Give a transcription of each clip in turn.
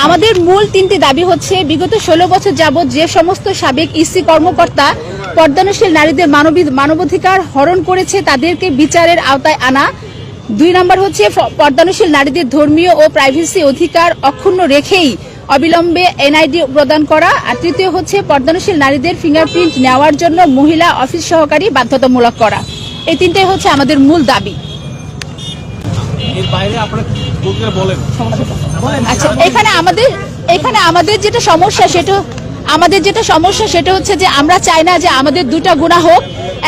আমাদের মূল তিনটি দাবি হচ্ছে বিগত 16 বছর যাবৎ যে সমস্ত সাবেক ইসি কর্মকর্তা পর্দানশীল নারীদের মানবাধিকার হরণ করেছে তাদেরকে বিচারের আওতায় আনা। 2 নম্বর হচ্ছে পর্দানশীল নারীদের ধর্মীয় ও প্রাইভেসি অধিকার অক্ষুণ্ণ রেখেই অবিলম্বে এনআইডি প্রদান করা। আর তৃতীয় হচ্ছে পর্দানশীল নারীদের ফিঙ্গারপ্রিন্ট নেওয়ার জন্য মহিলা অফিস সহকারী বাধ্যতামূলক করা। এই তিনটাই হচ্ছে আমাদের মূল দাবি। আচ্ছা, এখানে আমাদের যেটা সমস্যা সেটা হচ্ছে যে আমরা চাই না যে আমাদের দুটা গুনাহ হোক।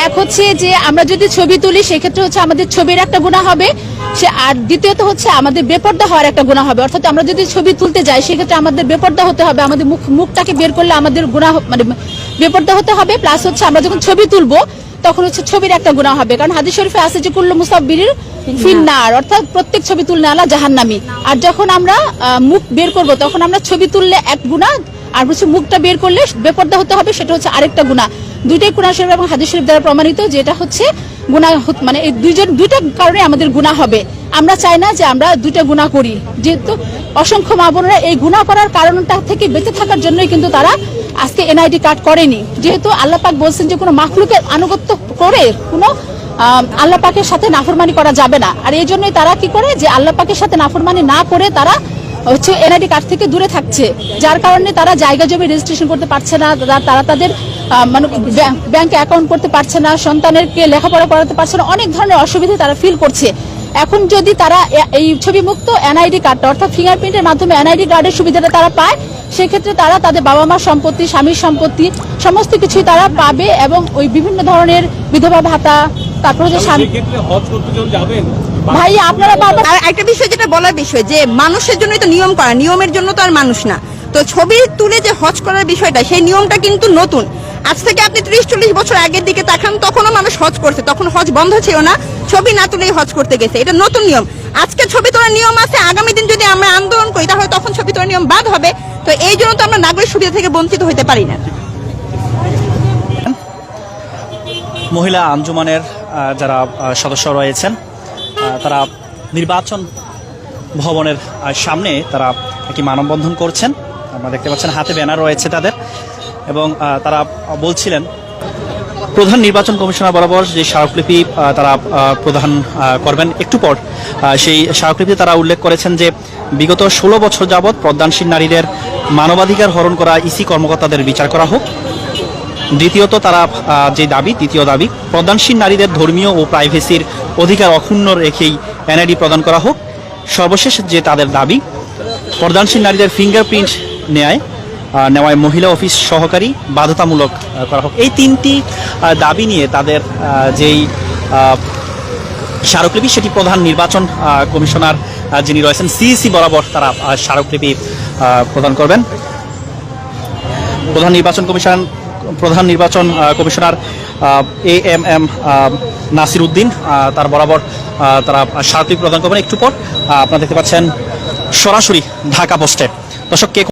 এক হচ্ছে যে আমরা যদি ছবি তুলি সেক্ষেত্রে হচ্ছে আমাদের ছবির একটা গুনাহ হবে, আর দ্বিতীয়ত হচ্ছে আমাদের বেপর্দা হওয়ার একটা গুনাহ হবে। অর্থাৎ আমরা যদি ছবি তুলতে যাই সেক্ষেত্রে আমাদের বেপর্দা হতে হবে, আমাদের মুখটাকে বের করলে আমাদের গুনাহ মানে বেপর্দা হতে হবে। প্লাস হচ্ছে আমরা যখন ছবি তুলবো তখন হচ্ছে ছবির একটা গুনাহ হবে, কারণ হাদিস শরীফে আছে যে কুল্লু মুসাব্বিরির ফিন্নার, অর্থাৎ প্রত্যেক ছবি তুললে আলা জাহান্নামী। আর যখন আমরা মুখ বের করব তখন আমরা ছবি তুললে এক গুনাহ, আর হচ্ছে মুখটা বের করলে বেপর্দা হতে হবে, সেটা হচ্ছে আরেকটা গুনাহ। দুইটাই কোরআন শরীফ এবং হাদিস শরীফ দ্বারা প্রমাণিত যে এটা হচ্ছে গুনাহ, মানে এই দুইটা কারণে আমাদের গুনাহ হবে। আমরা চাই না যে আমরা দুইটা গুনাহ করি, যেহেতু অসংখ্য মা বোনেরা এই গুনাহ করার কারণটা থেকে বেঁচে থাকার জন্যই কিন্তু তারা আজকে এনআইডি কার্ড করেনি। যেহেতু আল্লাহ পাক বলছেন যে কোনো মাখলুকের আনুগত্য করে কোনো আল্লাহ পাকের সাথে নাফরমানি করা যাবে না। আর এই জন্যই তারা কি করে যে আল্লাহ পাকের সাথে নাফরমানি না করে তারা হচ্ছে এনআইডি কার্ড থেকে দূরে থাকছে, যার কারণে তারা জায়গা জমি রেজিস্ট্রেশন করতে পারছে না, তারা তাদের মানে ব্যাংকে অ্যাকাউন্ট করতে পারছে না, সন্তানেরকে লেখাপড়া করাতে পারছে না, অনেক ধরনের অসুবিধা তারা ফিল করছে। এখন যদি তারা এই ছবি মুক্ত এনআইডি কার্ডটা অর্থাৎ ফিঙ্গারপ্রিন্টের মাধ্যমে এনআইডি কার্ডের সুবিধাটা তারা পায়, সেক্ষেত্রে তারা তাদের বাবা মার সম্পত্তি, স্বামীর সম্পত্তি সমস্ত কিছুই তারা পাবে এবং ওই বিভিন্ন ধরনের বিধবা ভাতা, তারপর যে ভাই আপনারা বারবার আর একটা বিষয় যেটা বলার বিষয় যে মানুষের জন্যই তো নিয়ম করা, নিয়মের জন্য তো আর মানুষ না। তো ছবি তুলে যে হজ করার বিষয়টা, সেই নিয়মটা কিন্তু নতুন। আজ থেকে আপনি 30-40 বছর আগের দিকে তাকান, তখনও মানুষ হজ করছে, তখন হজ বন্ধ ছিল না, ছবি না তুলেই হজ করতে গেছে, এটা নতুন নিয়ম। আজকে ছবি তোলার নিয়ম আছে, আগামী দিন যদি আমরা আন্দোলন করি তাহলে তখন ছবি তোলার নিয়ম বাদ হবে। তো এই জন্য তো আমরা নাগরিক সুবিধা থেকে বঞ্চিত হতে পারি না। মহিলা আঞ্জুমানের যারা সদস্য রয়েছেন তারা নির্বাচন ভবনের সামনে তারা একটি মানববন্ধন করছেন। আপনারা দেখতে পাচ্ছেন হাতে ব্যানার রয়েছে তাদের, এবং তারা বলছিলেন প্রধান নির্বাচন কমিশনার বরাবর যে স্মারকলিপি তারা প্রদান করবেন একটু পর, সেই স্মারকলিপিতে তারা উল্লেখ করেছেন যে বিগত 16 বছর যাবৎ পর্দানশীল নারীদের মানবাধিকার হরণ করা ইসি কর্মকর্তাদের বিচার করা হোক। দ্বিতীয়ত তারা যে দাবি, তৃতীয় দাবি, পর্দানশীল নারীদের ধর্মীয় ও প্রাইভেসির অধিকার অক্ষুণ্ণ রেখেই এনআইডি প্রদান করা হোক। সর্বশেষ যে তাদের দাবি, পর্দানশীল নারীদের ফিঙ্গারপ্রিন্ট নেওয়ায় মহিলা অফিস সহকারী বাধ্যতামূলক করা হোক। এই তিনটি দাবি নিয়ে তাদের যেই স্মারকলিপি, সেটি প্রধান নির্বাচন কমিশনার যিনি রয়েছেন সিইসি বরাবর তারা স্মারকলিপি প্রদান করবেন। প্রধান নির্বাচন কমিশনার AMM নাসির উদ্দিন তার বরাবর তারা স্মারকলিপি প্রদান করবেন একটু পর। আপনারা দেখতে পাচ্ছেন সরাসরি ঢাকা পোস্টে। দর্শক, কে